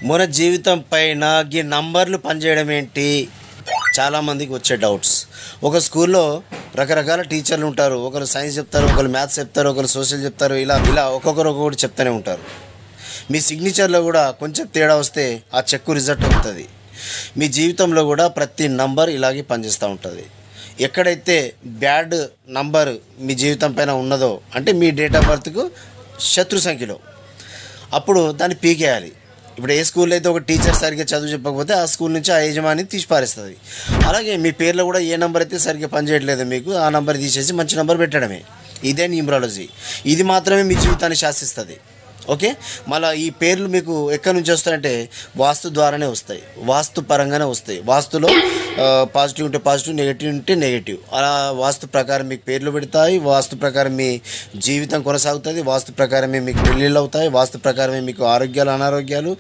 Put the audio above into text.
మన జీవితం పైన ఈ నంబర్లు పనిచేయడం ఏంటి? చాలామందికి వచ్చే డౌట్స్. ఒక స్కూల్లో రకరకాల టీచర్లు ఉంటారు. ఒకరు సైన్స్ చెప్తారు, ఒకరు మ్యాథ్స్ చెప్తారు, ఒకరు సోషల్ చెప్తారు. ఇలా ఒక్కొక్కటి చెప్తూనే ఉంటారు. మీ సిగ్నేచర్లో కూడా కొంచెం తేడా వస్తే ఆ చెక్కు రిజెక్ట్ అవుతుంది. మీ జీవితంలో కూడా ప్రతి నంబర్ ఇలాగే పనిచేస్తూ ఉంటుంది. ఎక్కడైతే బ్యాడ్ నంబర్ మీ జీవితం పైన ఉన్నదో, అంటే మీ డేట్ ఆఫ్ బర్త్కు శత్రు సంఖ్యలో, అప్పుడు దాన్ని పీకేయాలి. ఇప్పుడు ఏ స్కూల్లో అయితే ఒక టీచర్ సరిగ్గా చదువు చెప్పకపోతే ఆ స్కూల్ నుంచి ఆ యజమాని తీసి పారేస్తుంది. అలాగే మీ పేర్లో కూడా ఏ నెంబర్ అయితే సరిగ్గా పనిచేయట్లేదు మీకు, ఆ నెంబర్ తీసేసి మంచి నెంబర్ పెట్టడమే. ఇదే న్యూమరాలజీ. ఇది మాత్రమే మీ జీవితాన్ని శాసిస్తుంది. ఓకే, మళ్ళీ ఈ పేర్లు మీకు ఎక్కడి నుంచి వస్తాయంటే వాస్తు ద్వారానే వస్తాయి, వాస్తు పరంగానే వస్తాయి. వాస్తులో పాజిటివ్ ఉంటే పాజిటివ్, నెగిటివ్ ఉంటే నెగిటివ్. అలా వాస్తు ప్రకారం మీకు పేర్లు పెడతాయి, వాస్తు ప్రకారం మీ జీవితం కొనసాగుతుంది, వాస్తు ప్రకారమే మీకు పెళ్ళిళ్ళు అవుతాయి, వాస్తు ప్రకారమే మీకు ఆరోగ్యాలు అనారోగ్యాలు,